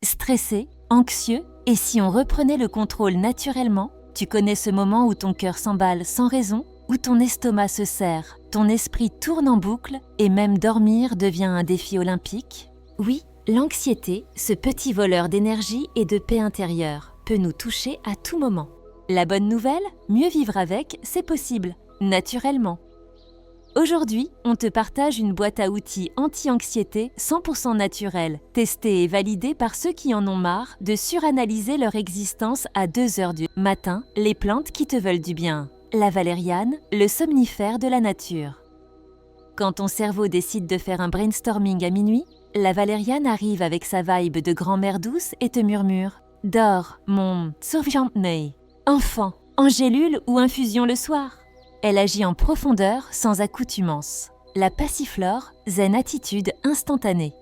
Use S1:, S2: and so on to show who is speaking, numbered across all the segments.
S1: Stressé, anxieux, et si on reprenait le contrôle naturellement? Tu connais ce moment où ton cœur s'emballe sans raison, où ton estomac se serre, ton esprit tourne en boucle et même dormir devient un défi olympique? Oui, l'anxiété, ce petit voleur d'énergie et de paix intérieure, peut nous toucher à tout moment. La bonne nouvelle, mieux vivre avec, c'est possible, naturellement. Aujourd'hui, on te partage une boîte à outils anti-anxiété 100% naturelle, testée et validée par ceux qui en ont marre de suranalyser leur existence à 2 heures du matin, les plantes qui te veulent du bien. La valériane, le somnifère de la nature. Quand ton cerveau décide de faire un brainstorming à minuit, la valériane arrive avec sa vibe de grand-mère douce et te murmure « Dors, mon survient-ney, enfant, en gélule ou infusion le soir ?» Elle agit en profondeur, sans accoutumance. La passiflore, zen attitude instantanée.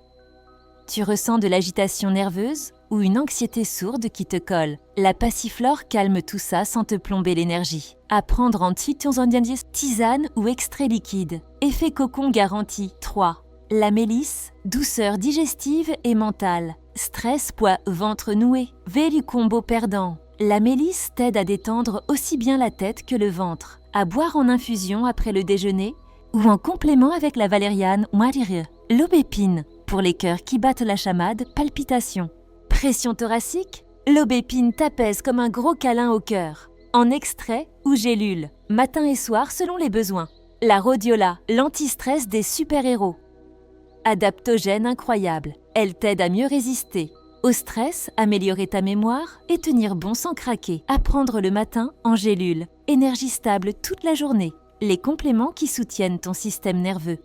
S1: Tu ressens de l'agitation nerveuse ou une anxiété sourde qui te colle. La passiflore calme tout ça sans te plomber l'énergie. À prendre en tisane ou extrait liquide. Effet cocon garanti 3. La mélisse, douceur digestive et mentale. Stress, poids, ventre noué. Vélu combo perdant. La mélisse t'aide à détendre aussi bien la tête que le ventre, à boire en infusion après le déjeuner ou en complément avec la valériane moirire. L'aubépine, pour les cœurs qui battent la chamade, palpitations. Pression thoracique, l'aubépine t'apaise comme un gros câlin au cœur, en extrait ou gélule, matin et soir selon les besoins. La rhodiola, l'anti-stress des super-héros. Adaptogène incroyable, elle t'aide à mieux résister. Au stress, améliorer ta mémoire et tenir bon sans craquer. Apprendre le matin en gélule. Énergie stable toute la journée. Les compléments qui soutiennent ton système nerveux.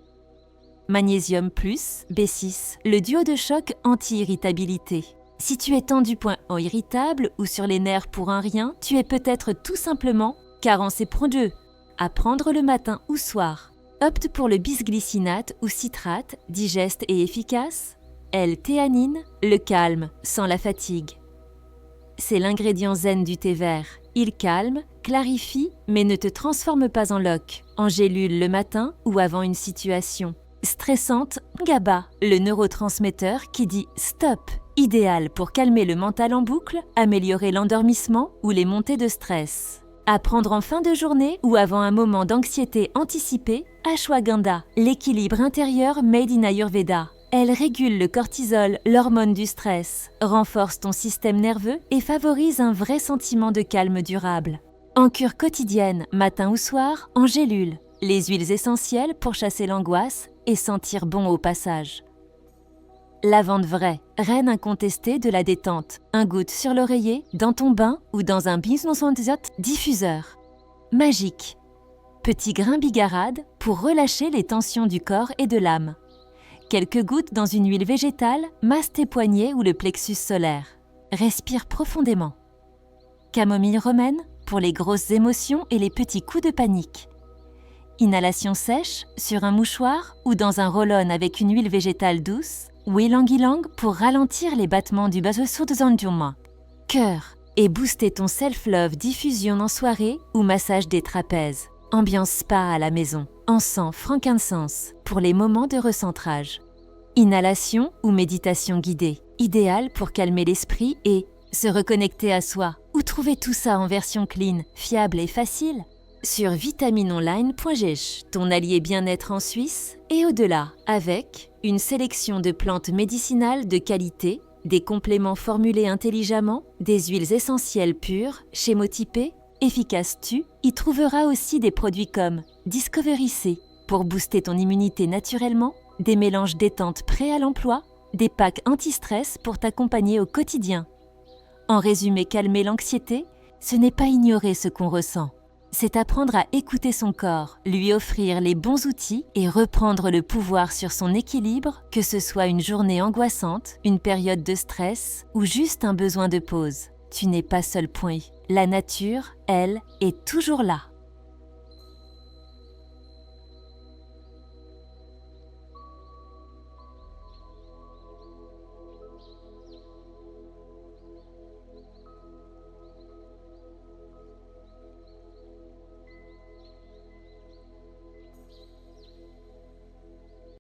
S1: Magnésium plus, B6, le duo de choc anti-irritabilité. Si tu es tendu irritable ou sur les nerfs pour un rien, tu es peut-être tout simplement carencé prodieux. À prendre le matin ou soir. Opte pour le bisglycinate ou citrate, digeste et efficace. L-théanine, le calme, sans la fatigue. C'est l'ingrédient zen du thé vert. Il calme, clarifie, mais ne te transforme pas en loque, en gélule le matin ou avant une situation. Stressante, GABA, le neurotransmetteur qui dit « stop », idéal pour calmer le mental en boucle, améliorer l'endormissement ou les montées de stress. À prendre en fin de journée ou avant un moment d'anxiété anticipée, ashwagandha, l'équilibre intérieur made in Ayurveda. Elle régule le cortisol, l'hormone du stress, renforce ton système nerveux et favorise un vrai sentiment de calme durable. En cure quotidienne, matin ou soir, en gélule. Les huiles essentielles pour chasser l'angoisse et sentir bon au passage. Lavande vraie, reine incontestée de la détente. Un goutte sur l'oreiller, dans ton bain ou dans un diffuseur. Magique. Petit grain bigarade pour relâcher les tensions du corps et de l'âme. Quelques gouttes dans une huile végétale, masse tes poignets ou le plexus solaire. Respire profondément. Camomille romaine pour les grosses émotions et les petits coups de panique. Inhalation sèche sur un mouchoir ou dans un roll-on avec une huile végétale douce. Ou ylang-ylang pour ralentir les battements du basossodozandiuma. Cœur et booster ton self-love diffusion en soirée ou massage des trapèzes. Ambiance spa à la maison. Encens, frankincense pour les moments de recentrage. Inhalation ou méditation guidée, idéal pour calmer l'esprit et se reconnecter à soi. Ou trouver tout ça en version clean, fiable et facile? Sur vitaminonline.gh, ton allié bien-être en Suisse et au-delà, avec une sélection de plantes médicinales de qualité, des compléments formulés intelligemment, des huiles essentielles pures, schémotypées, efficaces. Tu y trouveras aussi des produits comme Discovery C pour booster ton immunité naturellement, des mélanges détente prêts à l'emploi, des packs anti-stress pour t'accompagner au quotidien. En résumé, calmer l'anxiété, ce n'est pas ignorer ce qu'on ressent. C'est apprendre à écouter son corps, lui offrir les bons outils et reprendre le pouvoir sur son équilibre, que ce soit une journée angoissante, une période de stress ou juste un besoin de pause. Tu n'es pas seul. La nature, elle, est toujours là.